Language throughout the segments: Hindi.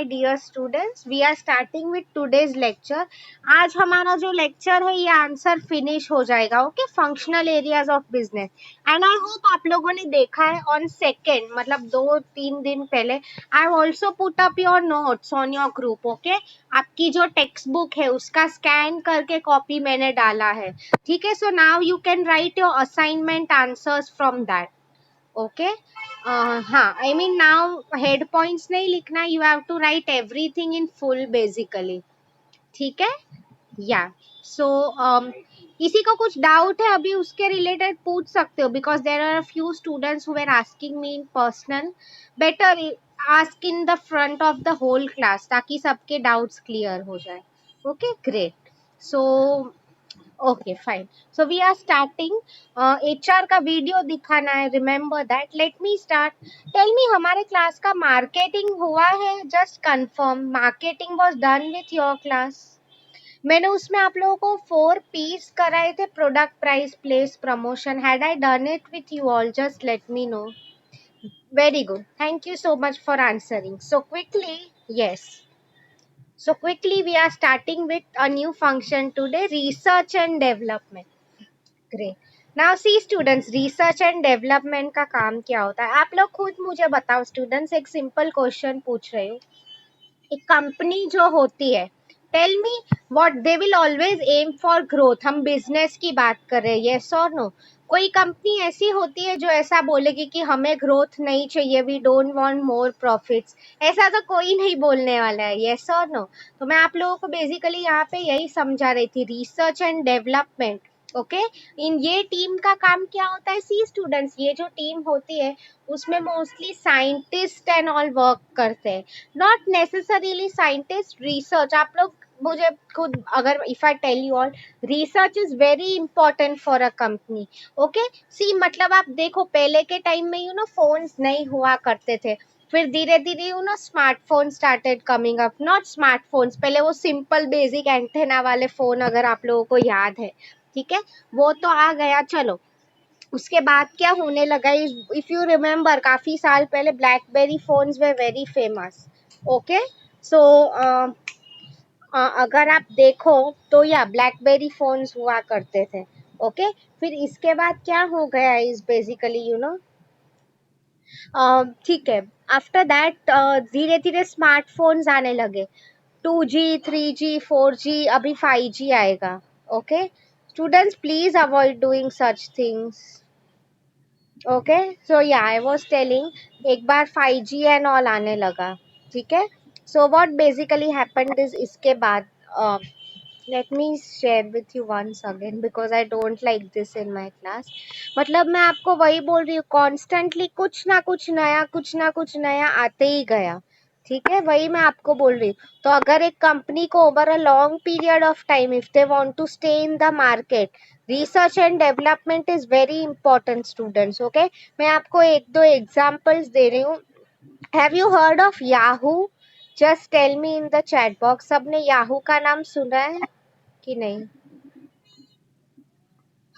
Dear students, we are starting with today's lecture. आज हमारा जो लेक्चर है ये आंसर फिनिश हो जाएगा। Okay, functional areas of business. And I hope आप लोगों ने देखा है ऑन सेकेंड, मतलब 2-3 दिन पहले, I also put up your notes on your group. Okay, आपकी जो टेक्स्ट बुक है उसका स्कैन करके कॉपी मैंने डाला है। ठीक है, so now you can write your assignment answers from that. Okay, हाँ, I mean now head points नहीं लिखना, you have to write everything in full basically. ठीक है, या सो किसी को कुछ डाउट है अभी उसके रिलेटेड पूछ सकते हो, because there are few students who are asking me in personal. Better ask in the front of the whole class ताकि सबके डाउट्स क्लियर हो जाए। Okay, great. So okay, fine. So we are starting. HR का वीडियो दिखाना है, remember that. Let me start. Tell me, हमारे क्लास का मार्केटिंग हुआ है? Just confirm, marketing was done with your class? मैंने उसमें आप लोगों को 4 पीस कराए थे, product, price, place, promotion. Had I done it with you all? Just let me no. Very good. Thank you so much for answering so quickly. Yes. So quickly we are starting with a new function today, research and development. Great. Now see students, research and development का काम क्या होता है? आप लोग खुद मुझे बताओ स्टूडेंट्स, एक सिंपल क्वेश्चन पूछ रही हूँ। एक कंपनी जो होती है, tell me what they will always aim for growth. हम बिजनेस की बात कर रहे हैं, यस और नो? कोई कंपनी ऐसी होती है जो ऐसा बोलेगी कि हमें ग्रोथ नहीं चाहिए, we don't want more profits? ऐसा तो कोई नहीं बोलने वाला है, यस और नो? तो मैं आप लोगों को बेसिकली यहाँ पे यही समझा रही थी, रिसर्च एंड डेवलपमेंट। ओके, इन ये टीम का काम क्या होता है? सी स्टूडेंट्स, ये जो टीम होती है उसमें mostly scientist and all work करते हैं, नॉट नेसेसरीली साइंटिस्ट, रिसर्च। आप लोग मुझे खुद, अगर if I tell you all, research is very important for a company. Okay, see मतलब आप देखो, पहले के टाइम में फोन्स नहीं हुआ करते थे, फिर धीरे धीरे smartphone started coming up. Not smartphones, पहले वो सिंपल बेसिक एंटेना वाले फोन, अगर आप लोगों को याद है, ठीक है, वो तो आ गया। चलो, उसके बाद क्या होने लगा, इफ यू रिमेम्बर, काफी साल पहले ब्लैकबेरी फोन्स वे वेरी फेमस। ओके, सो अगर आप देखो तो या ब्लैकबेरी फोन्स हुआ करते थे। ओके, फिर इसके बाद क्या हो गया इज बेसिकली ठीक है, आफ्टर दैट धीरे धीरे स्मार्टफोन्स आने लगे, 2G 3G 4G, अभी 5G आएगा। Okay students, please avoid doing such things. Okay, so yeah I was telling, एक बार 5G एंड ऑल आने लगा, ठीक है। So what basically happened is, इसके बाद let me share with you once again, because I don't like this in my class. मतलब मैं आपको वही बोल रही हूँ, कॉन्स्टेंटली कुछ ना कुछ नया, कुछ ना कुछ नया आते ही गया, ठीक है, वही मैं आपको बोल रही हूँ। तो अगर एक कंपनी को over a long period of time, if they want to stay in the market, research and development is very important students. Okay, मैं आपको एक दो एग्जांपल्स दे रही हूँ। Have you heard of Yahoo? Just tell me in the chat box, सबने याहू का नाम सुना है कि नहीं?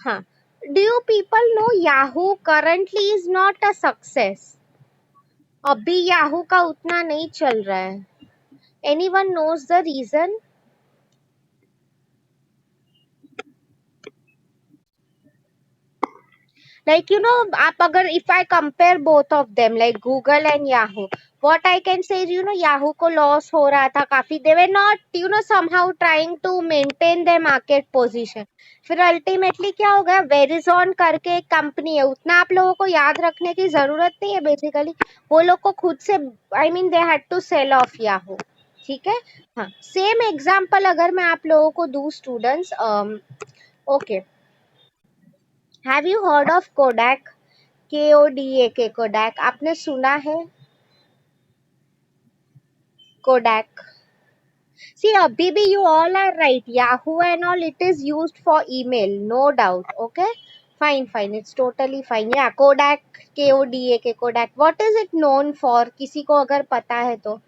हाँ, do you people know Yahoo currently is not a success? अभी याहू का उतना नहीं चल रहा है। Anyone knows the reason? Like, आप अगर, if I compare both of them, like Google and Yahoo, what I can say is, Yahoo को loss हो रहा था काफी, they were not, somehow trying to maintain their market position. फिर ultimately क्या हो गया, Verizon करके एक कंपनी है, उतना आप लोगों को याद रखने की जरूरत नहीं है बेसिकली, वो लोग को खुद से, I mean they had to sell off Yahoo, ठीक है। हाँ, सेम एग्जाम्पल अगर मैं आप लोगों को दूँ students, okay, have you heard of Kodak? KODAK, Kodak, आपने सुना है? कोडैक, सी अभी भी you all are right, Yahoo and all, it is used for email, no doubt. Okay, fine fine, it's totally fine. Yeah Kodak, KODAK, Kodak, what is it known for? किसी को अगर पता है तो,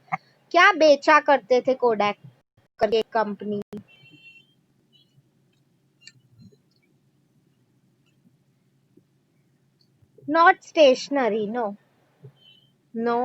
क्या बेचा करते थे कोडैक करके company? Not stationery, no no.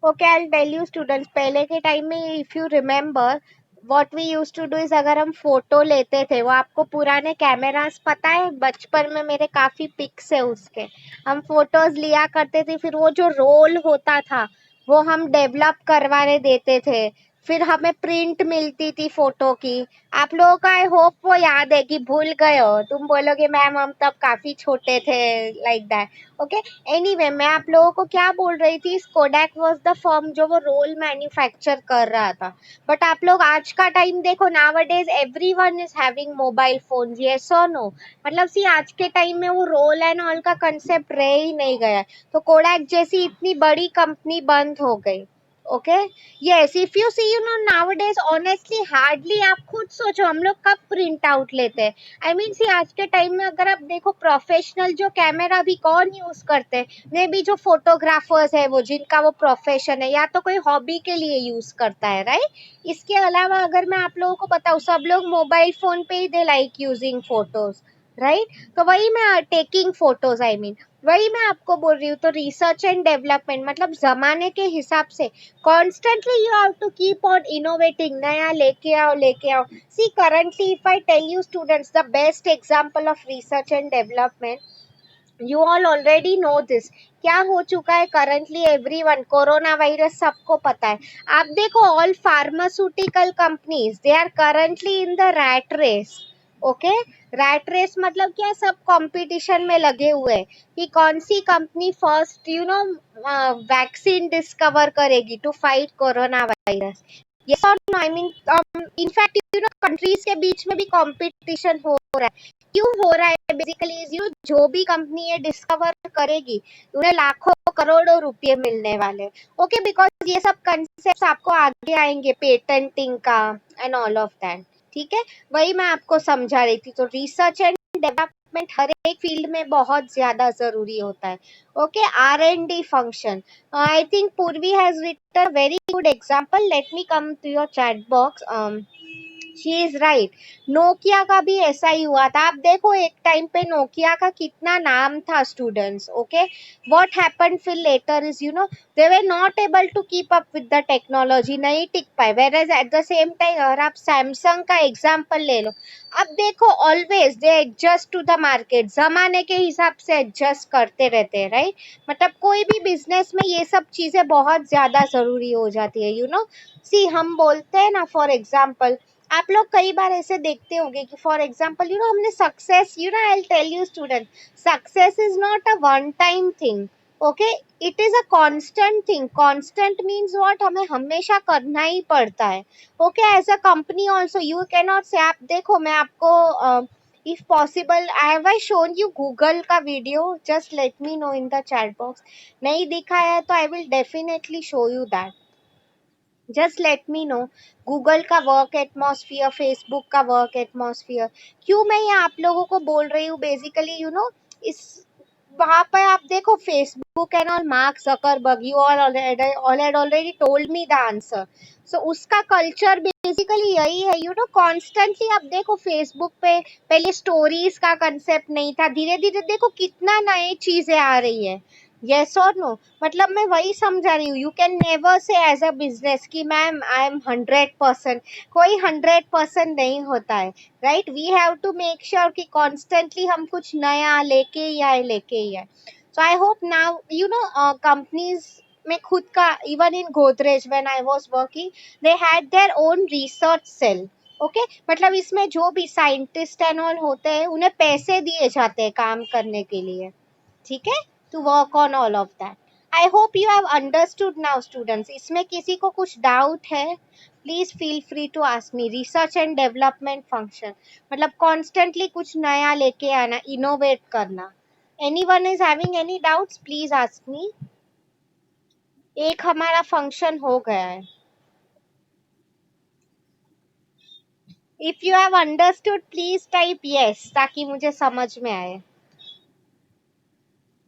Okay, I tell you students, पहले के टाइम में if you remember what we use to do is, अगर हम फोटो लेते थे, वो आपको पुराने कैमरास पता है, बचपन में मेरे काफी पिक्स है उसके, हम फोटोज लिया करते थे, फिर वो जो रोल होता था वो हम डेवलप करवाने देते थे, फिर हमें प्रिंट मिलती थी फोटो की। आप लोगों का आई होप वो याद है कि भूल गए हो, तुम बोलोगे मैम हम तब काफी छोटे थे, लाइक दैट। ओके, एनीवे मैं आप लोगों को क्या बोल रही थी, कोडैक वाज द फर्म जो वो रोल मैन्युफैक्चर कर रहा था। बट आप लोग आज का टाइम देखो, nowadays everyone is having mobile phones, yes और नो? मतलब सी आज के टाइम में वो रोल एंड ऑल का कंसेप्ट रह ही नहीं गया, तो कोडैक जैसी इतनी बड़ी कंपनी बंद हो गई। Okay, yes, if you see you know nowadays honestly hardly, आप खुद सोचो हम लोग कब प्रिंट आउट लेते हैं। आई मीन सी आज के टाइम में अगर आप देखो, प्रोफेशनल जो कैमरा भी कौन यूज करते हैं, मे बी जो फोटोग्राफर्स है वो, जिनका वो प्रोफेशन है, या तो कोई हॉबी के लिए यूज करता है, राइट। इसके अलावा अगर मैं आप लोगों को बताऊं, सब लोग मोबाइल फोन पे ही they like using photos, right. तो वही मैं टेकिंग फोटोज, आई मीन वही मैं आपको बोल रही हूँ। तो रिसर्च एंड डेवलपमेंट मतलब जमाने के हिसाब से constantly you have to keep on innovating, नया लेके आओ। See currently if I tell you students, the best example of research and development, you all already know this, क्या हो चुका है करंटली, एवरीवन, कोरोना वायरस सबको पता है। आप देखो all pharmaceutical companies, they are currently in the rat race. Okay, rat race मतलब क्या, सब कंपटीशन में लगे हुए हैं कि कौन सी कंपनी फर्स्ट वैक्सीन डिस्कवर करेगी to fight corona virus. Yes और no? I mean in fact countries के बीच में भी कंपटीशन हो रहा है। क्यों हो रहा है? बेसिकली इज जो भी कंपनी ये डिस्कवर करेगी, उन्हें लाखों करोड़ों रुपए मिलने वाले। ओके, बिकॉज ये सब कंसेप्ट आपको आगे आएंगे, पेटेंटिंग का एंड ऑल ऑफ दैट। ठीक है, वही मैं आपको समझा रही थी। तो रिसर्च एंड डेवलपमेंट हर एक फील्ड में बहुत ज्यादा जरूरी होता है। Okay, R&D function, I think Purvi has written very good example, let me come to your chat box. She is right, Nokia का भी ऐसा ही हुआ था। आप देखो एक टाइम पे नोकिया का कितना नाम था स्टूडेंट्स। ओके, व्हाट हैपेंड फिर later is they were not able to keep up with the technology, नहीं टिक पाए। Whereas at the same time अगर आप सैमसंग का एग्जाम्पल ले लो, अब देखो always they adjust to the market, जमाने के हिसाब से एडजस्ट करते रहते हैं, राइट। मतलब कोई भी बिजनेस में ये सब चीजें बहुत ज्यादा जरूरी हो जाती है। सी हम बोलते हैं ना, फॉर एग्जाम्पल आप लोग कई बार ऐसे देखते होंगे कि फॉर एग्जाम्पल हमने success, I tell you student, success is not a one time thing. Okay, it is a constant thing. Constant means what, हमें हमेशा करना ही पड़ता है। Okay, as a company also you can not say, आप देखो मैं आपको if possible have I shown you Google का video, just let me know in the chat box. नहीं दिखाया है तो I will definitely show you that, just let me no. Google का वर्क एटमॉस्फियर, फेसबुक का वर्क एटमॉस्फियर, क्यों मैं ये आप लोगों को बोल रही हूँ, बेसिकली इस वहां पर आप देखो Facebook and all, Mark Zuckerberg, you all already told me the answer. So उसका कल्चर बेसिकली यही है। कॉन्स्टेंटली आप देखो फेसबुक पे पहले स्टोरीज का कंसेप्ट नहीं था, धीरे धीरे देखो कितना नई चीजें आ रही है। यस और नो? मतलब मैं वही समझा रही हूँ, you can never say as a business कि मैम आई एम 100%, कोई 100% नहीं होता है, right. We have to make sure कि कॉन्स्टेंटली हम कुछ नया लेके ही आए। So I hope now companies में खुद का, even in Godrej when I was working, they had their own research cell. Okay, मतलब इसमें जो भी साइंटिस्ट एंड ऑल होते हैं उन्हें पैसे दिए जाते हैं काम करने के लिए, ठीक है, to work on all of that. I hope you have understood now students. इसमें किसी को कुछ डाउट है, please feel free to ask me. Research and development function मतलब कॉन्स्टेंटली कुछ नया लेके आना, इनोवेट करना। Anyone is having any doubts, please ask me. एक हमारा फंक्शन हो गया है। If you have understood please type yes, ताकि मुझे समझ में आए।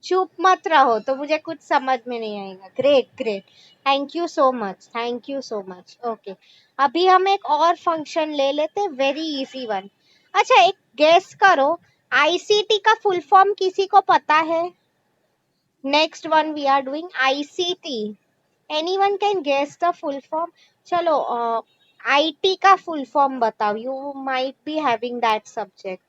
चुप मत रहो तो मुझे कुछ समझ में नहीं आएगा। Great great, thank you so much, thank you so much. Okay, अभी हम एक और फंक्शन ले लेते, वेरी इजी वन। अच्छा, एक गेस करो, आईसीटी का फुल फॉर्म किसी को पता है? Next one we are doing ICT. Anyone can guess the full form? चलो आईटी का फुल फॉर्म बताओ, you might be having that subject.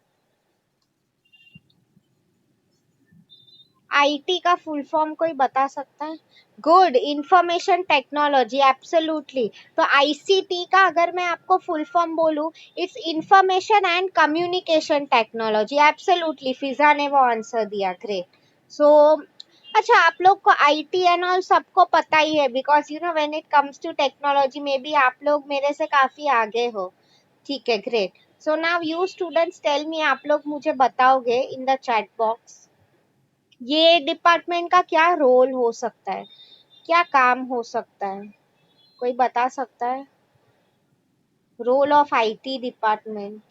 IT का फुल फॉर्म कोई बता सकता है? Good, information technology, absolutely. तो आईसीटी का अगर मैं आपको फुल फॉर्म बोलूं, it's information and communication technology, absolutely. Fiza ने वो आंसर दिया, ग्रेट। सो अच्छा, आप लोग को आईटी एंड ऑल सबको पता ही है, because you know when it comes to technology maybe आप लोग मेरे से काफी आगे हो। ठीक है, great. So now you students tell me, आप लोग मुझे बताओगे इन द चैट बॉक्स, ये डिपार्टमेंट का क्या रोल हो सकता है, क्या काम हो सकता है? कोई बता सकता है? Role of IT department.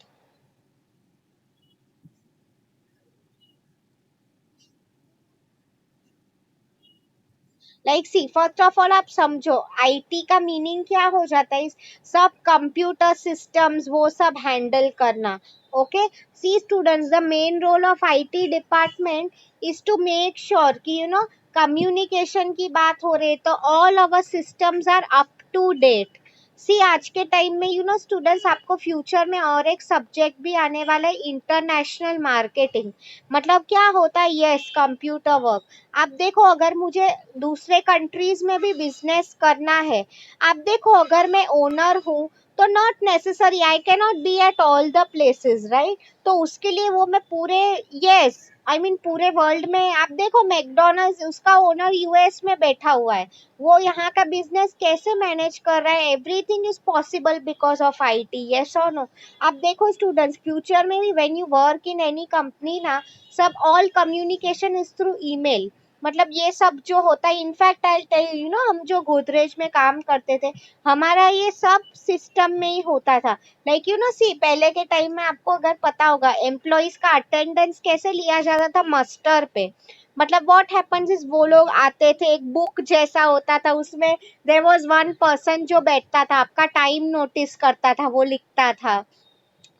Like see, first of all आप समझो आईटी का मीनिंग क्या हो जाता है, सब कंप्यूटर सिस्टम्स वो सब हैंडल करना। Okay, see students, the main role of IT department is to make sure कि यू नो कम्युनिकेशन की बात हो रही है तो all our systems are up to date. See आज के टाइम में यू नो स्टूडेंट्स, आपको फ्यूचर में और एक सब्जेक्ट भी आने वाला है, इंटरनेशनल मार्केटिंग। मतलब क्या होता है, यस, कंप्यूटर वर्क। आप देखो, अगर मुझे दूसरे कंट्रीज में भी बिजनेस करना है, आप देखो अगर मैं ओनर हूँ तो not necessary I can not be at all the places, right? तो उसके लिए वो मैं पूरे, यस, आई मीन पूरे वर्ल्ड में, आप देखो मैकडोनल्ड्स, उसका ओनर यूएस में बैठा हुआ है, वो यहाँ का बिजनेस कैसे मैनेज कर रहा है? Everything is possible because of IT, yes और नो? आप देखो स्टूडेंट्स, फ्यूचर में भी when you work in any company ना, सब all communication is through email. मतलब ये सब जो होता है, in fact I tell you no, हम जो गोदरेज में काम करते थे, हमारा ये सब सिस्टम में ही होता था। लाइक यू नो सी, पहले के टाइम में आपको अगर पता होगा, एम्प्लॉइज का अटेंडेंस कैसे लिया जाता था, मस्टर पे। मतलब व्हाट हैपेंस इज, वो लोग आते थे, एक बुक जैसा होता था, उसमें देयर वाज वन पर्सन जो बैठता था, आपका टाइम नोटिस करता था, वो लिखता था,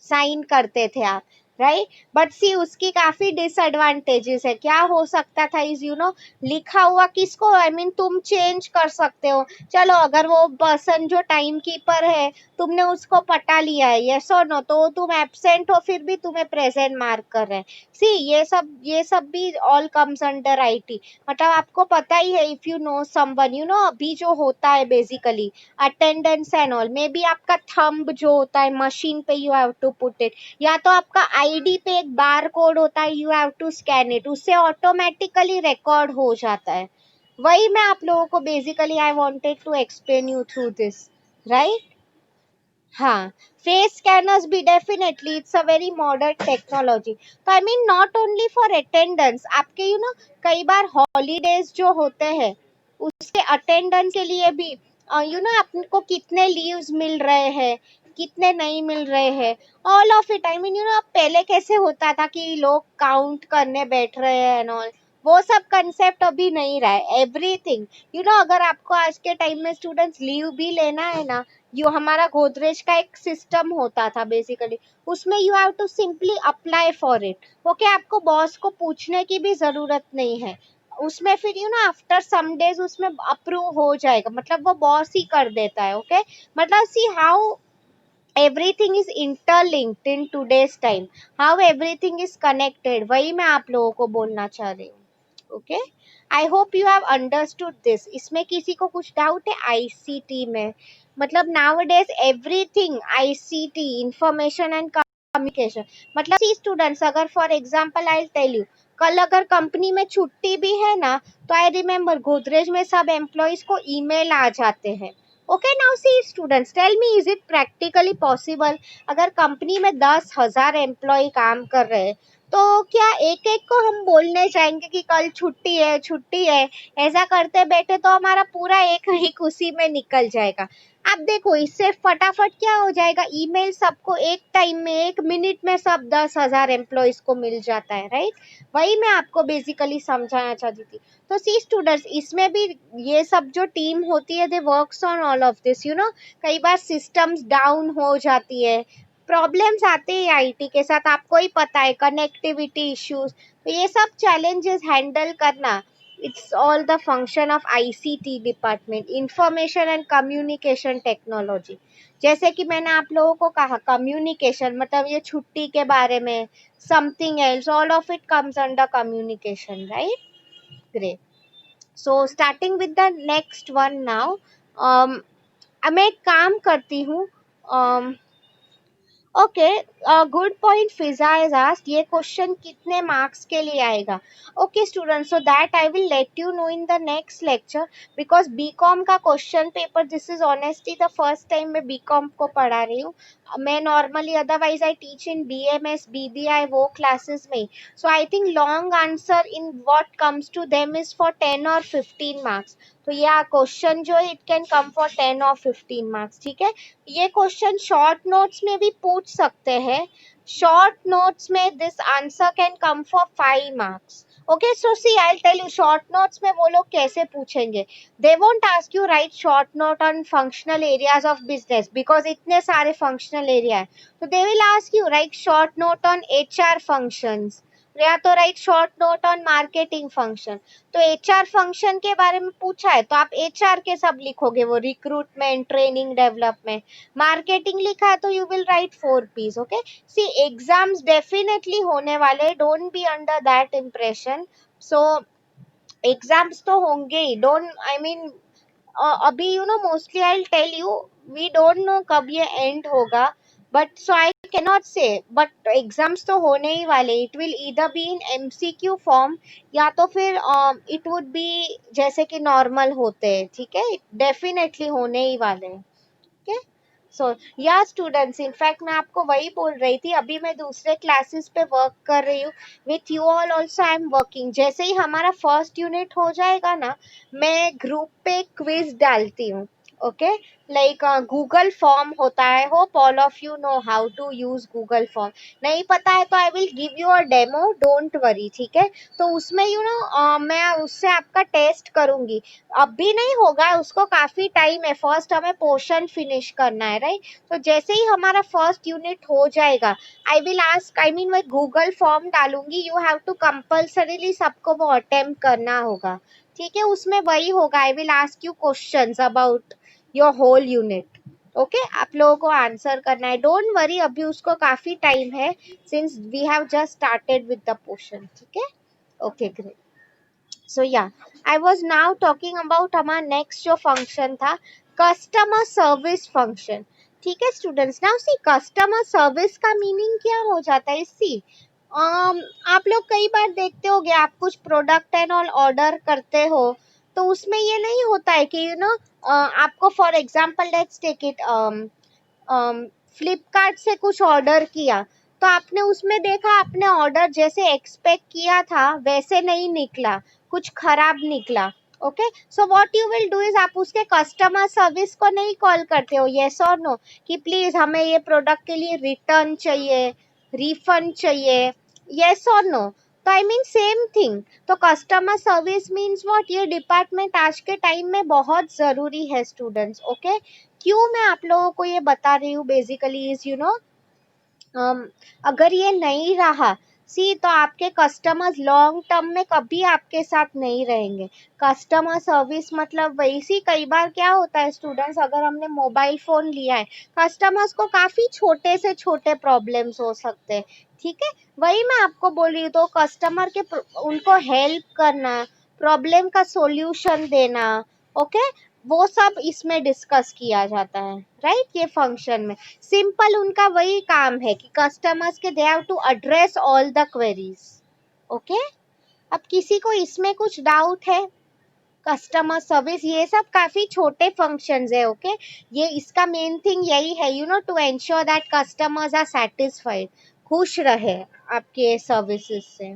साइन करते थे आप, राइट? बट सी, उसकी काफी डिसएडवांटेजेस है। क्या हो सकता था इज यू नो, लिखा हुआ किसको, आई मीन तुम चेंज कर सकते हो। चलो अगर वो पर्सन जो टाइम कीपर है, तुमने उसको पटा लिया है, यस और नो, तो तुम एब्सेंट हो फिर भी तुम्हें प्रेजेंट मार्क कर रहे हैं। सी, ये सब भी ऑल कम्स अंडर आईटी। मतलब आपको पता ही है, if you know someone, you know अभी जो होता है basically attendance and all, maybe आपका थंब जो होता है मशीन पे, you have to put it, या तो आपका आईडी पे एक बार कोड होता है, you have to scan it, उससे ऑटोमेटिकली रिकॉर्ड हो जाता है। वही मैं आप लोगों को basically I wanted to explain you through this, right? हाँ, फेस स्कैनर्स भी definitely, it's a very modern technology. तो आई mean not only for attendance, आपके यू नो कई बार हॉलीडेज जो होते हैं, उसके अटेंडेंस के लिए भी यू नो आपको कितने लीव्स मिल रहे हैं, कितने नहीं मिल रहे हैं, all of it. I mean you no पहले कैसे होता था कि लोग काउंट करने बैठ रहे हैं एंड ऑल, वो सब कंसेप्ट अभी नहीं रहा है। एवरीथिंग यू नो, अगर आपको आज के टाइम में स्टूडेंट्स लीव भी लेना है ना, यू हमारा गोदरेज का एक सिस्टम होता था बेसिकली, उसमें you have to simply apply for it. Okay, आपको बॉस को पूछने की भी जरूरत नहीं है, उसमें फिर you know after some days उसमें अप्रूव हो जाएगा, मतलब वो बॉस ही कर देता है। ओके, मतलब see how everything is interlinked in today's time, how everything is connected, वही मैं आप लोगों को बोलना चाह रही हूँ। Okay, I hope you have understood this. इसमें किसी को कुछ डाउट है आईसीटी में? मतलब nowadays everything ICT, information and communication. मतलब सी स्टूडेंट्स, अगर for example I tell you, कल अगर कंपनी में छुट्टी भी है ना, तो आई रिमेम्बर गोदरेज में सब एम्प्लॉयज को ईमेल आ जाते हैं। Okay, now see students, tell me, is it practically possible? अगर कंपनी में 10,000 एम्प्लॉय काम कर रहे हैं, तो क्या एक एक को हम बोलने जाएंगे कि कल छुट्टी है, छुट्टी है? ऐसा करते बैठे तो हमारा पूरा एक वीक उसी में निकल जाएगा। आप देखो, इससे फटाफट क्या हो जाएगा, ईमेल सबको एक टाइम में, एक मिनट में सब 10,000 एम्प्लॉयज को मिल जाता है, राइट? वही मैं आपको बेसिकली समझाना चाहती थी। तो सी स्टूडेंट्स, इसमें भी ये सब जो टीम होती है, they works on all of this, you know कई बार सिस्टम्स डाउन हो जाती है, प्रॉब्लम्स आते हैं आईटी के साथ, आपको ही पता है, कनेक्टिविटी इश्यूज, तो ये सब चैलेंजेस हैंडल करना It's all the function of ICT department, information and communication technology. जैसे कि मैंने आप लोगों को कहा कम्युनिकेशन मतलब ये छुट्टी के बारे में, something else, all of it comes under communication, right? Great. So starting with the next one now, मैं एक काम करती हूँ। Okay, good point Fiza is asked, ये क्वेश्चन कितने मार्क्स के लिए आएगा? Okay students, so that I will let you know in the next lecture, because BCom का question paper, this is honestly the first time मैं बीकॉम को पढ़ा रही हूँ। मैं normally otherwise I teach in BMS BBI वो क्लासेस में, so I think long answer in what comes to them is for 10 और 15 मार्क्स। तो यह क्वेश्चन जो है इट कैन कम फॉर 10 और 15 मार्क्स, ठीक है? ये क्वेश्चन शॉर्ट नोट्स में भी पूछ सकते हैं। शॉर्ट नोट्स में this answer can come for 5 marks. Okay, so see I will tell you short notes में वो लोग कैसे पूछेंगे। They won't ask you write short note on functional areas of business, because इतने सारे फंक्शनल एरिया है। तो they will ask you write short note on HR functions, या तो write short note on marketing function. तो एचआर फंक्शन के बारे में पूछा है तो आप एचआर के सब लिखोगे, वो रिक्रूटमेंट, ट्रेनिंग, डेवलपमेंट। मार्केटिंग लिखा है तो you will write 4 piece. Okay, see exams definitely होने वाले, don't be under that impression. So exams तो होंगे ही, डोंट आई मीन अभी you know mostly I tell you, we don't know कब ये एंड होगा, but so I cannot say, but exams तो होने ही वाले। It will either be in MCQ form, या तो फिर इट वुड बी जैसे कि नॉर्मल होते हैं, ठीक है? डेफिनेटली होने ही वाले हैं। ओके, सो या स्टूडेंट्स, इनफैक्ट मैं आपको वही बोल रही थी, अभी मैं दूसरे क्लासेस पे वर्क कर रही हूँ, with you all also I am working. जैसे ही हमारा फर्स्ट यूनिट हो जाएगा ना, मैं ग्रुप पे क्विज डालती हूँ। ओके, लाइक गूगल फॉर्म होता है, hope all of you know how to use Google form. नहीं पता है तो I will give you a demo, don't worry, ठीक है? तो उसमें यू नो मैं उससे आपका टेस्ट करूंगी। अभी नहीं होगा, उसको काफी टाइम है, फर्स्ट हमें पोर्शन फिनिश करना है, राइट? तो जैसे ही हमारा फर्स्ट यूनिट हो जाएगा, आई विल आस्क, आई मीन मैं गूगल फॉर्म डालूंगी, यू हैव टू कंपल्सरीली सबको वो अटेम्प्ट करना होगा, ठीक है? उसमें वही होगा, I will ask you questions about your whole unit. Okay, आप लोगों को आंसर करना है, डोंट वरी, अभी उसको काफी टाइम है, since we have just started with the portion, ठीक है? Okay, great. So yeah, I was now talking about हमारा next जो function था, customer service function। ठीक है students, now C customer service का मीनिंग क्या हो जाता है? सी आप लोग कई बार देखते होगे, आप कुछ प्रोडक्ट एंड ऑल ऑर्डर करते हो, तो उसमें ये नहीं होता है कि यू नो आपको for example let's take it, Flipkart से कुछ ऑर्डर किया, तो आपने उसमें देखा आपने ऑर्डर जैसे एक्सपेक्ट किया था वैसे नहीं निकला, कुछ खराब निकला। Okay, so what you will do is, आप उसके कस्टमर सर्विस को नहीं कॉल करते हो, यस और नो, कि प्लीज हमें ये प्रोडक्ट के लिए रिटर्न चाहिए, रिफंड चाहिए, यस और नो? तो आई मीन सेम थिंग। तो कस्टमर सर्विस मीन्स व्हाट, ये डिपार्टमेंट आज के टाइम में बहुत जरूरी है स्टूडेंट्स। ओके, क्यों मैं आप लोगों को ये बता रही हूँ बेसिकली इज यू नो, अगर ये नहीं रहा, सी, तो आपके कस्टमर्स लॉन्ग टर्म में कभी आपके साथ नहीं रहेंगे। कस्टमर सर्विस मतलब वैसी, कई बार क्या होता है स्टूडेंट्स, अगर हमने मोबाइल फोन लिया है, कस्टमर्स को काफी छोटे से छोटे प्रॉब्लम्स हो सकते हैं, ठीक है? वही मैं आपको बोल रही हूँ, तो कस्टमर के उनको हेल्प करना, प्रॉब्लम का सॉल्यूशन देना, ओके, वो सब इसमें डिस्कस किया जाता है, राइट? ये फंक्शन में सिंपल उनका वही काम है कि कस्टमर्स के they have to address all the queries. Okay, अब किसी को इसमें कुछ डाउट है? कस्टमर सर्विस ये सब काफी छोटे फंक्शंस है। ओके, ये इसका मेन थिंग यही है, you know, to ensure that customers are satisfied, खुश रहे आपके सर्विसेज से।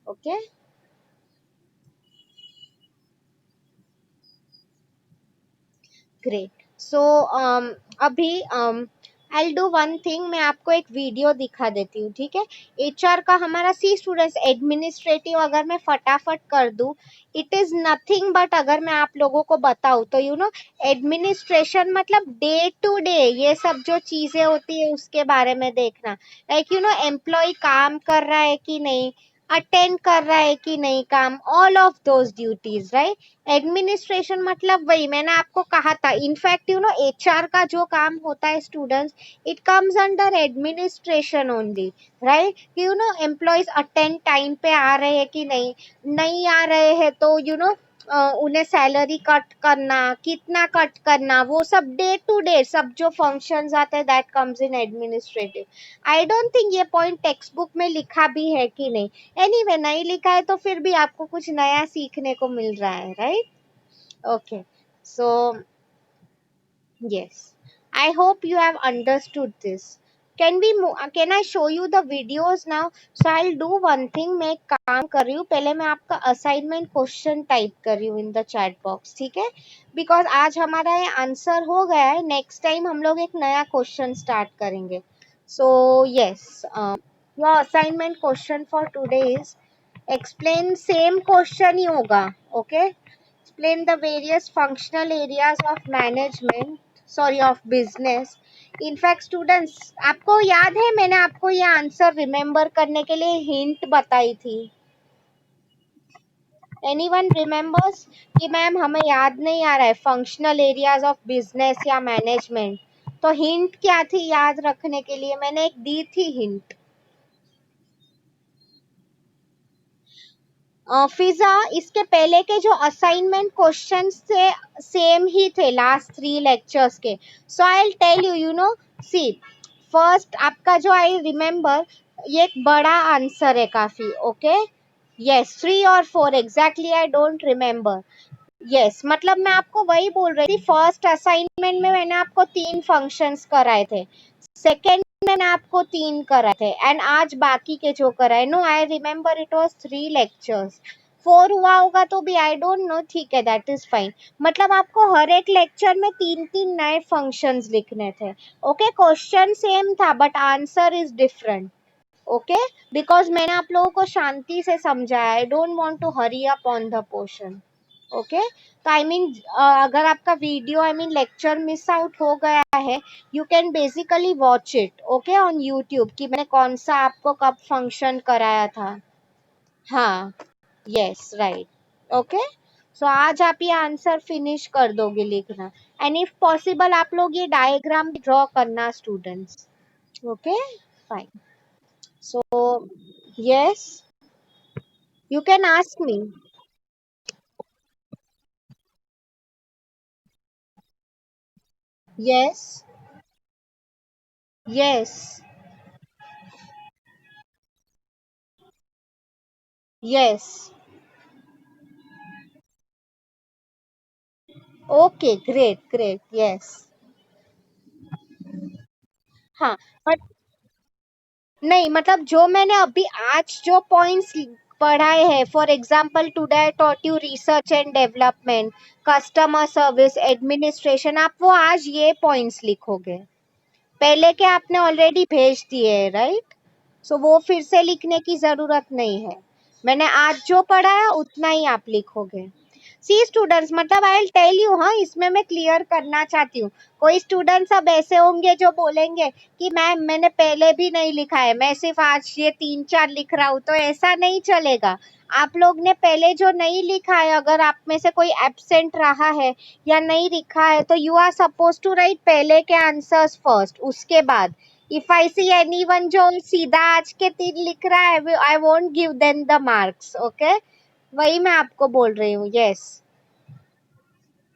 Okay, great. सो अभी आई डू वन थिंग, मैं आपको एक वीडियो दिखा देती हूँ, ठीक है? एचआर का हमारा, सी स्टूडेंट्स, एडमिनिस्ट्रेटिव अगर मैं फटाफट कर दूँ, इट इज नथिंग बट, अगर मैं आप लोगों को बताऊँ तो यू नो, एडमिनिस्ट्रेशन मतलब डे टू डे ये सब जो चीजें होती है उसके बारे में देखना, लाइक यू नो एम्प्लॉय काम कर रहा है कि नहीं, अटेंड कर रहा है कि नहीं काम, all of those duties, right. Administration मतलब वही मैंने आपको कहा था, इनफैक्ट यू नो एचआर का जो काम होता है students, it comes under administration only, right. You know employees attend time पे आ रहे हैं कि नहीं, नहीं आ रहे हैं तो यू नो उन्हें सैलरी कट करना, कितना कट करना, वो सब डे टू डे सब जो फंक्शंस आते हैं that comes in administrative. I don't think ये पॉइंट टेक्स्ट बुक में लिखा भी है कि नहीं। एनीवे नहीं लिखा है तो फिर भी आपको कुछ नया सीखने को मिल रहा है, right. Okay, so yes, I hope you have understood this. Can we can I show you the videos now? So I'll do one thing, मैं एक काम कर रही हूँ, पहले मैं आपका असाइनमेंट क्वेश्चन टाइप कर रही हूँ इन द चैट बॉक्स, ठीक है। बिकॉज आज हमारा ये आंसर हो गया है, नेक्स्ट टाइम हम लोग एक नया क्वेश्चन स्टार्ट करेंगे। So yes, your assignment question for today is explain, same question ही होगा, okay. Explain the various functional areas of management, sorry of business. In fact students, आपको याद है मैंने आपको ये आंसर रिमेम्बर करने के लिए हिंट बताई थी? एनीवन रिमेम्बर्स कि मैम हमें याद नहीं आ रहा है फंक्शनल एरियाज ऑफ बिजनेस या मैनेजमेंट, तो हिंट क्या थी याद रखने के लिए? मैंने एक दी थी हिंट। फिजा, इसके पहले के जो असाइनमेंट क्वेश्चंस थे सेम ही थे लास्ट 3 लेक्चर्स के। So I will tell you, you know see, first आपका जो आई रिमेम्बर, ये एक बड़ा आंसर है काफी, ओके। यस, 3 और 4 exactly, I don't remember. Yes, मतलब मैं आपको वही बोल रही थी, फर्स्ट असाइनमेंट में मैंने आपको 3 फंक्शंस कराए थे, सेकेंड मैंने आपको 3 कराए थे, एंड आज बाकी के जो कराए, no I remember it was 3 lectures. 4 हुआ होगा तो भी आई डोंट नो, ठीक है, दैट इज फाइन। मतलब आपको हर एक लेक्चर में 3 नए फंक्शंस लिखने थे, ओके। क्वेश्चन सेम था but answer is different, okay. Because मैंने आप लोगों को शांति से समझाया, I don't want to hurry up on the portion, okay. तो आई मीन अगर आपका video I mean lecture miss out हो गया है, you can basically watch it, okay, on YouTube, कि मैंने कौन सा आपको कब फंक्शन कराया था। हाँ, यस, राइट, ओके। सो आज आप ये आंसर फिनिश कर दोगे लिखना, एंड इफ पॉसिबल आप लोग ये डायग्राम ड्रॉ करना students, okay, fine. So yes, you can ask me. Yes, yes, yes, okay, great great, yes. हाँ, बट नहीं, मतलब जो मैंने अभी आज जो पॉइंट्स पढ़ाए हैं, for example today I taught you research and development, customer service, administration, आप वो आज ये पॉइंट्स लिखोगे, पहले के आपने ऑलरेडी भेज दिए है, राइट। सो वो फिर से लिखने की जरूरत नहीं है, मैंने आज जो पढ़ा है उतना ही आप लिखोगे। सी स्टूडेंट्स, मतलब आई विल टेल यू, हाँ, इसमें मैं क्लियर करना चाहती हूँ, कोई स्टूडेंट्स अब ऐसे होंगे जो बोलेंगे कि मैम मैंने पहले भी नहीं लिखा है, मैं सिर्फ आज ये 3-4 लिख रहा हूँ, तो ऐसा नहीं चलेगा। आप लोग ने पहले जो नहीं लिखा है, अगर आप में से कोई एब्सेंट रहा है या नहीं लिखा है, तो you are suppose to write पहले के आंसर्स फर्स्ट, उसके बाद इफ आई सी एनीवन जो सीधा आज के 3 लिख रहा है, I won't give them the marks, okay. वही मैं आपको बोल रही हूँ, yes,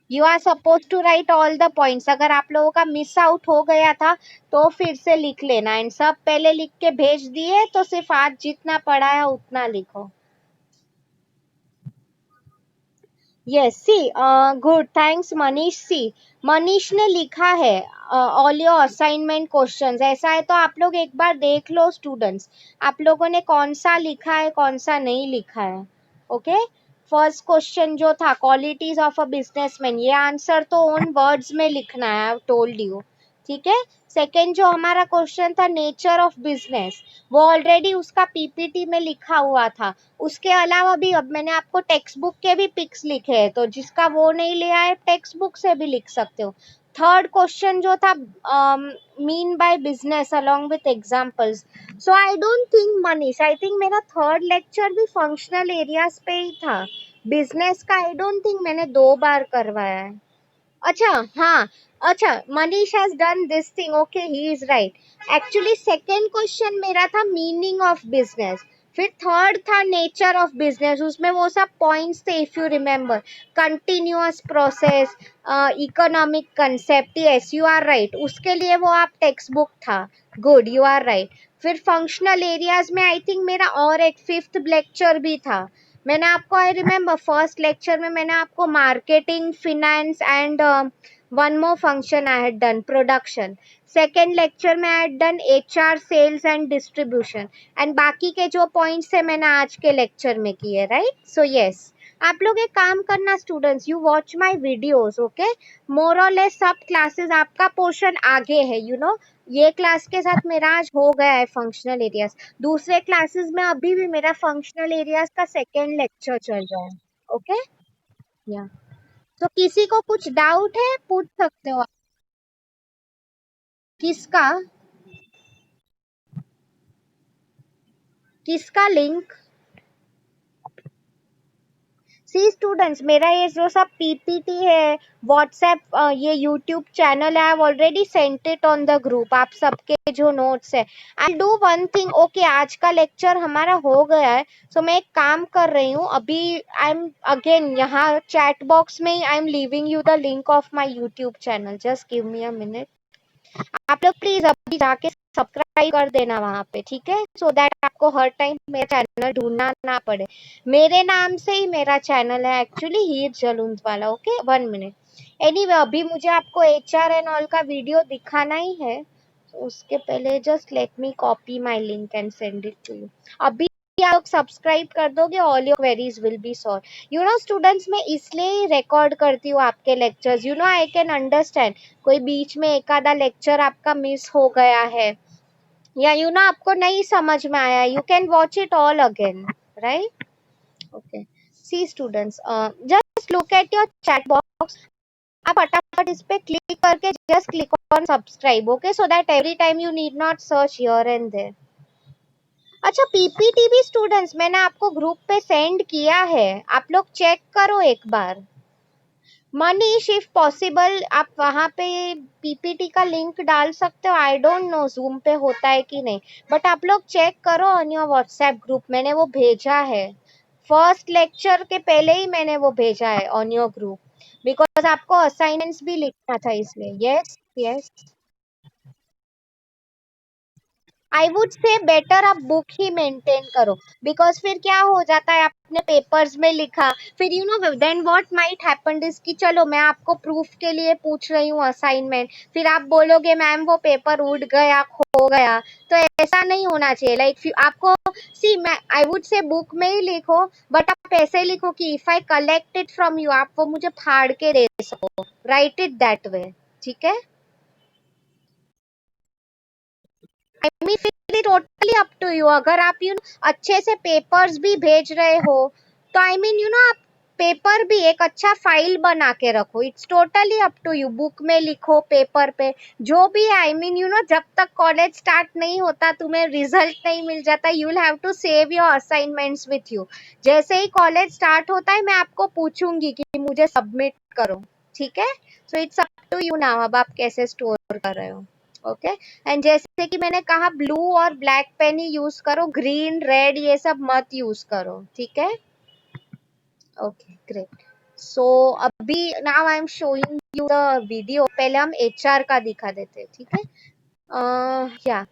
you are suppose to write all the points. अगर आप लोगों का मिस आउट हो गया था तो फिर से लिख लेना, एंड सब पहले लिख के भेज दिए तो सिर्फ आज जितना पढ़ा है उतना लिखो। यस, सी, गुड, थैंक्स मनीष। सी, मनीष ने लिखा है ऑल योर असाइनमेंट क्वेश्चंस, ऐसा है तो आप लोग एक बार देख लो स्टूडेंट्स, आप लोगों ने कौन सा लिखा है कौन सा नहीं लिखा है, ओके। फर्स्ट क्वेश्चन जो था क्वालिटीज ऑफ अ बिजनेसमैन, ये आंसर तो ओन वर्ड्स में लिखना है, आई टोल्ड यू, ठीक है। सेकेंड जो हमारा क्वेश्चन था नेचर ऑफ बिजनेस, वो ऑलरेडी उसका पीपीटी में लिखा हुआ था। उसके अलावा भी अब मैंने आपको टेक्स्ट बुक के भी पिक्स लिखे हैं, तो जिसका वो नहीं लिया है टेक्स्ट बुक से भी लिख सकते हो। थर्ड क्वेश्चन जो था mean by business along with examples. So I don't think Manish, I think मेरा थर्ड लेक्चर भी फंक्शनल एरियाज पे ही था. बिजनेस का आई डोंट थिंक मैंने 2 बार करवाया है. अच्छा, हाँ, अच्छा, Manish has done this thing, okay, he is right. Actually second question मेरा था मीनिंग ऑफ बिजनेस, फिर थर्ड था नेचर ऑफ बिजनेस. उसमें वो सब पॉइंट्स थे, if you remember, continuous process, economic concept. Yes, you are right, उसके लिए वो आप टेक्स्ट बुक था. Good, you are right. फिर फंक्शनल एरियाज में आई थिंक मेरा और एक फिफ्थ लेक्चर भी था. मैंने आपको, आई रिमेम्बर, फर्स्ट लेक्चर में मैंने आपको marketing, finance and one more function I had done, production. Second lecture में I had done HR, sales and distribution. And बाकी के जो पॉइंट्स है मैंने आज के लेक्चर में किए, राइट. सो यस, आप लोग एक काम करना students, you watch my videos, okay. More or less सब क्लासेस आपका पोर्शन आगे है, यू नो. ये क्लास के साथ मेरा आज हो गया है फंक्शनल एरियाज. दूसरे क्लासेस में अभी भी मेरा फंक्शनल एरियाज का सेकेंड लेक्चर चल रहा है, ओके. या तो किसी को कुछ डाउट है, पूछ सकते हो आप. किसका? किसका लिंक? सी स्टूडेंट्स, मेरा ये जो सब PPT है, व्हाट्सएप, ये यूट्यूब चैनल है, I already sent it on the group. आप सबके जो नोट्स है, I do one thing, okay, आज का लेक्चर हमारा हो गया है. सो मैं एक काम कर रही हूँ अभी, आई एम अगेन यहाँ चैट बॉक्स में ही I am leaving you the link of my YouTube channel. Just give me a minute. आप लोग प्लीज अभी जाके सब्सक्राइब कर देना वहां पे, ठीक है, सो दैट आपको हर टाइम मेरा चैनल ढूंढना ना पड़े. मेरे नाम से ही मेरा चैनल है एक्चुअली, हीर जलूंस वाला, ओके. 1 मिनट. एनीवे, अभी मुझे आपको HR एंड ऑल का वीडियो दिखाना ही है. उसके पहले just let me copy my link and send it to you. अभी आप सब्सक्राइब कर दोगे, all your queries will be solve. You know students, मैं इसलिए रिकॉर्ड करती हूँ आपके lectures, you know, I can understand कोई बीच में एक आधा लेक्चर आपका मिस हो गया है, या यू नो आपको नहीं समझ में आया, you can watch it all again, right. Okay. See students, just look at your chat box. आप फटाफट इस पे क्लिक करके just click on subscribe, okay, so that every time you need not search here and there. अच्छा, PPT भी स्टूडेंट्स मैंने आपको ग्रुप पे सेंड किया है, आप लोग चेक करो एक बार. मनीष, इफ पॉसिबल आप वहां पे PPT का लिंक डाल सकते हो. आई डोंट नो जूम पे होता है कि नहीं, बट आप लोग चेक करो ऑन योर व्हाट्सएप ग्रुप. मैंने वो भेजा है, फर्स्ट लेक्चर के पहले ही मैंने वो भेजा है ऑन योर ग्रुप, बिकॉज आपको असाइनमेंट्स भी लिखना था इसलिए. Yes, yes. I would say better आप बुक ही मेंटेन करो, बिकॉज फिर क्या हो जाता है, आपने पेपर्स में लिखा, फिर you know then what might happen is कि चलो मैं आपको प्रूफ के लिए पूछ रही हूँ असाइनमेंट, फिर आप बोलोगे मैम वो पेपर उड़ गया, खो गया. तो ऐसा नहीं होना चाहिए. लाइक आपको, सी, मैं आई वुड से बुक में ही लिखो, बट आप ऐसे लिखो कि if I collect it from you, आप वो मुझे फाड़ के दे सको. राइट इट दैट वे, ठीक है. आई मीन फिर टोटली अप टू यू. अगर आप यू अच्छे से पेपर्स भी भेज रहे हो, तो आई मीन यू नो आप पेपर भी एक अच्छा फाइल बना के रखो. It's totally up to you. Book में लिखो, पेपर पे, जो भी आई मीन यू नो, जब तक कॉलेज स्टार्ट नहीं होता, तुम्हें रिजल्ट नहीं मिल जाता, you will have to save your assignments with you. जैसे ही कॉलेज स्टार्ट होता है, मैं आपको पूछूंगी कि मुझे सबमिट करो, ठीक है. So it's up to you now, अब आप कैसे स्टोर कर रहे हो, ओके. एंड जैसे कि मैंने कहा, ब्लू और ब्लैक पेन ही यूज करो, ग्रीन, रेड ये सब मत यूज करो, ठीक है. Okay, great. सो अभी now I am showing you the video. पहले हम HR का दिखा देते हैं, ठीक है. या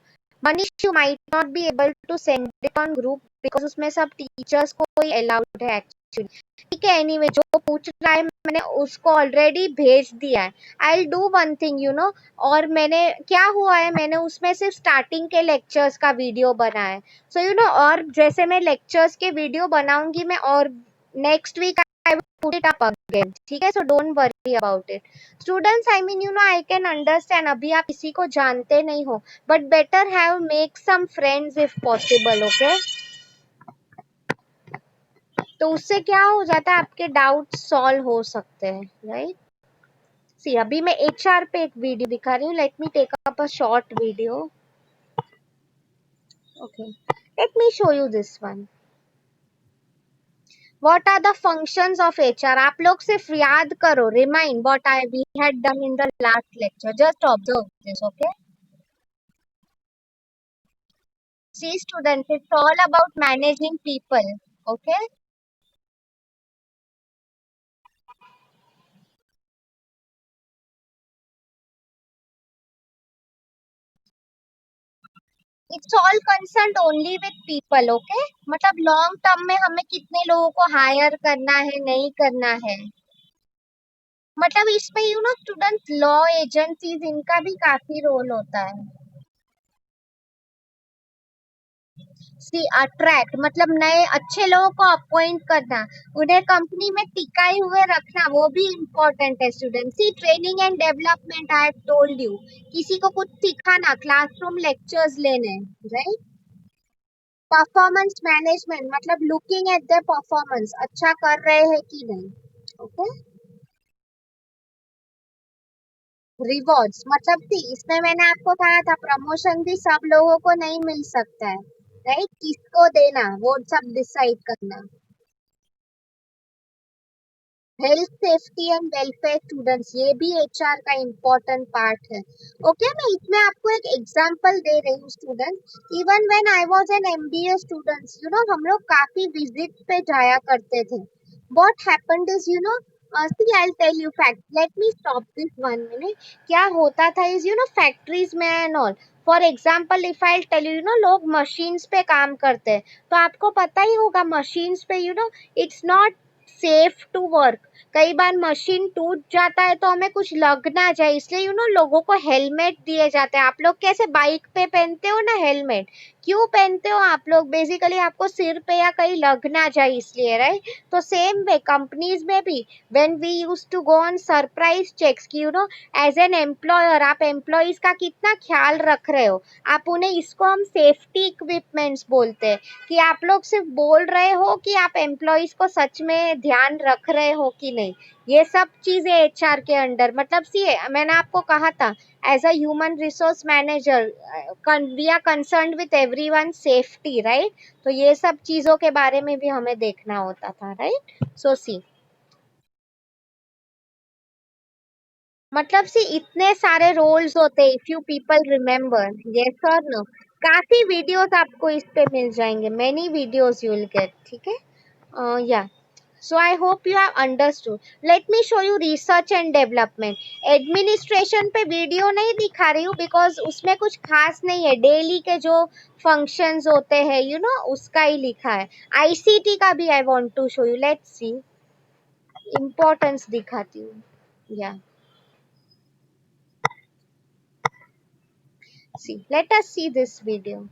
Manish, you might not be able to send it on group, because उसमें सब टीचर्स को ही अलाउड है एक्चुअली, ठीक है. एनीवे, जो पूछ रहा है मैंने उसको ऑलरेडी भेज दिया है. I will do one thing, you know, और मैंने क्या हुआ है, मैंने उसमें सिर्फ स्टार्टिंग के लेक्चर्स का वीडियो बनाया है. सो यू नो, और जैसे मैं लेक्चर्स के वीडियो बनाऊंगी मैं, और next week I will put it up again, ठीक है. So don't worry about it. Students, I mean you know, I can understand अभी आप किसी को जानते नहीं हो, but better have make some friends if possible, okay. तो उससे क्या हो जाता है, आपके डाउट सॉल्व हो सकते हैं, राइट. सी अभी मैं एचआर पे एक वीडियो दिखा रही हूँ. Let me take up a short video. Okay, let me show you this one. What are the functions of HR? आप लोग सिर्फ याद करो, remind what we had done in the last lecture. Just observe this, okay? See, students, it's all about managing people, okay? It's all concerned only with people, okay? मतलब long term में हमें कितने लोगों को hire करना है, नहीं करना है. मतलब इसमें स्टूडेंट्स लॉ एजेंसीज इनका भी काफी रोल होता है. सी अट्रैक्ट मतलब नए अच्छे लोगों को अपॉइंट करना, उन्हें कंपनी में टिकाए हुए रखना, वो भी इम्पोर्टेंट है student. See training and development I have told you, किसी को कुछ सिखाना, क्लासरूम लेक्चर्स लेने, राइट. परफॉर्मेंस मैनेजमेंट मतलब लुकिंग एट द परफॉर्मेंस, अच्छा कर रहे हैं कि नहीं, ओके. रिवॉर्ड्स मतलब सी इसमें मैंने आपको कहा था प्रमोशन भी सब लोगों को नहीं मिल सकता है, राइट. किसको देना वो सब डिसाइड करना. Health safety and welfare students, ये भी एचआर का इम्पोर्टेंट पार्ट है, ओके. मैं इसमें आपको एक एग्जांपल दे रही हूँ student. Even when I was an MBA students, हम लोग काफी विजिट पे जाया करते थे. What happened is see I tell you fact. Let me stop this 1 minute. क्या होता था इज फैक्ट्रीज में and all. For example if I tell you लोग मशीन्स पे काम करते हैं, तो आपको पता ही होगा मशीन्स पे it's not safe to work. कई बार मशीन टूट जाता है तो हमें कुछ लग ना जाए, इसलिए लोगों को हेलमेट दिए जाते हैं. आप लोग कैसे बाइक पे पहनते हो ना हेलमेट, क्यों पहनते हो आप लोग? बेसिकली आपको सिर पे या कहीं लग ना जाए इसलिए, राइट. तो सेम वे कंपनीज में भी when we use to go on surprise checks कि एज एन एम्प्लॉयर आप एम्प्लॉयज का कितना ख्याल रख रहे हो, आप उन्हें, इसको हम सेफ्टी इक्विपमेंट्स बोलते हैं. कि आप लोग सिर्फ बोल रहे हो कि आप एम्प्लॉयज को सच में ध्यान रख रहे हो कि नहीं. ये सब चीजें एचआर के अंडर, मतलब सी मैंने आपको कहा था as a human resource manager we are concern with everyone safety, right. तो ये सब चीजों के बारे में भी हमें देखना होता था, राइट. सो सी मतलब सी इतने सारे रोल्स होते हैं, if you people remember. Yes और नो. काफी वीडियोस आपको इस पे मिल जाएंगे, many videos you will get, ठीक है. या so I hope you have understood. Let me show you research and development. Administration पे वीडियो नहीं दिखा रही हूँ बिकॉज उसमें कुछ खास नहीं है. डेली के जो फंक्शंस होते हैं उसका ही लिखा है. आईसीटी का भी I want to show you. Let's see, importance दिखाती हूँ. या see, let us see this video.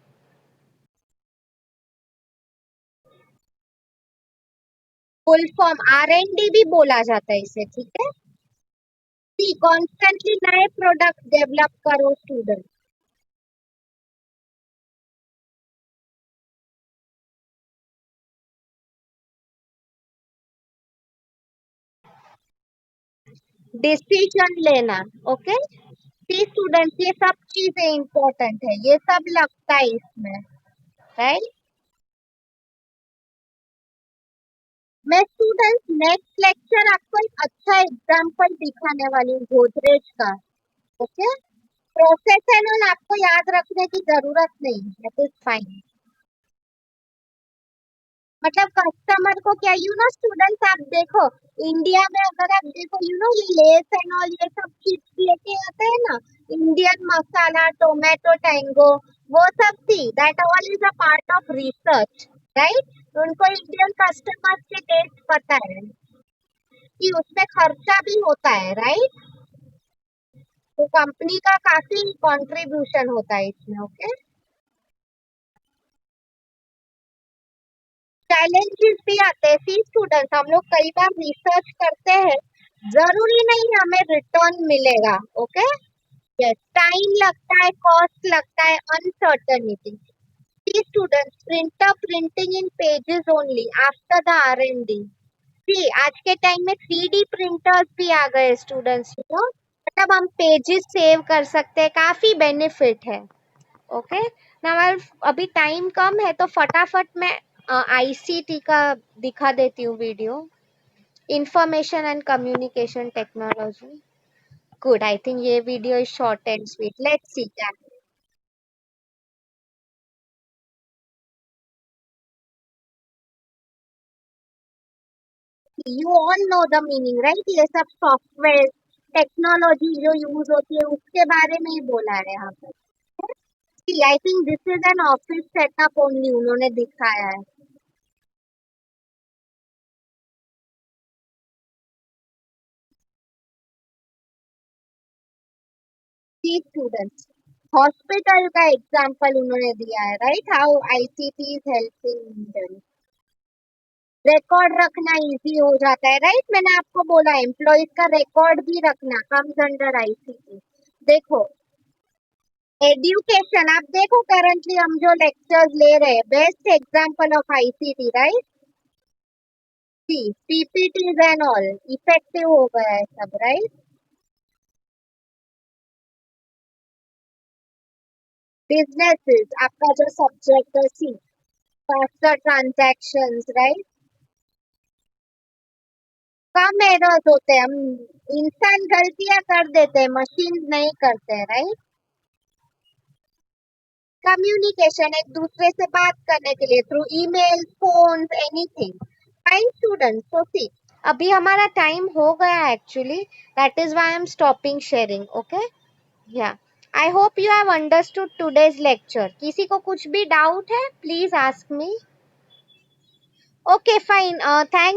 Full form R and D भी बोला जाता है इसे, ठीक है. सी कॉन्स्टेंटली नए प्रोडक्ट डेवलप करो स्टूडेंट. डिसीजन लेना, ओके. सी स्टूडेंट्स, ये सब चीजें इम्पोर्टेंट है, ये सब लगता है इसमें, राइट. मैं स्टूडेंट्स नेक्स्ट लेक्चर आपको एक अच्छा एग्जांपल दिखाने वाली हूँ गोदरेज का, ओके. प्रोसेस है ना, आपको याद रखने की जरूरत नहीं, दैट इज फाइन. मतलब कस्टमर को क्या स्टूडेंट्स आप देखो, इंडिया में अगर आप देखो ये लेस एंड ऑल ये सब चिप्स लेके आते हैं ना, इंडियन मसाला, टोमेटो टैंगो, वो सब थी, that all is a part of research, right. उनको इंडियन कस्टमर्स के टेस्ट पता है कि उसमें खर्चा भी होता है, राइट. तो कंपनी का काफी कंट्रीब्यूशन होता है इसमें, ओके. चैलेंजेस भी आते हैं. सी स्टूडेंट्स, हम लोग कई बार रिसर्च करते हैं, जरूरी नहीं हमें रिटर्न मिलेगा, ओके. यस, टाइम लगता है, कॉस्ट लगता है, uncertainty. See students, printer printing in pages only after the R and D. See आज के टाइम में 3D प्रिंटर्स भी आ गए स्टूडेंट्स, मतलब हम पेजेस सेव कर सकते हैं, काफी बेनिफिट है। ओके ना, अभी टाइम कम है तो फटाफट मैं आईसीटी का दिखा देती हूँ video. Information and communication technology. Good, I think ये video is short and sweet, let's see क्या। You all know the meaning right, ये सब सॉफ्टवेयर टेक्नोलॉजी जो यूज होती है उसके बारे में ही बोला है यहाँ पर। I think this is an office setup only, उन्होंने दिखाया है। सी स्टूडेंट्स, हॉस्पिटल का एग्जांपल उन्होंने दिया है right, how ICT is helping. Record रखना इजी हो जाता है राइट, मैंने आपको बोला एम्प्लॉयज का रिकॉर्ड भी रखना कम्स अंडर आईसीटी। देखो एजुकेशन, आप देखो करंटली हम जो लेक्चर्स ले रहे हैं, best example of ICT right. See PPTs and all effective हो गया है सब राइट। बिजनेसेस आपका जो सब्जेक्ट है, सी फास्टर ट्रांजैक्शंस राइट। कम एरर्स होते हैं, हम इंसान गलतियां कर देते हैं, मशीन नहीं करते राइट। कम्युनिकेशन, एक दूसरे से बात करने के लिए through email, phone, anything. Fine student, so see अभी हमारा टाइम हो गया actually, that is why I am stopping sharing. Okay, या I hope you have understood today's lecture. किसी को कुछ भी डाउट है please ask me. Okay fine, thank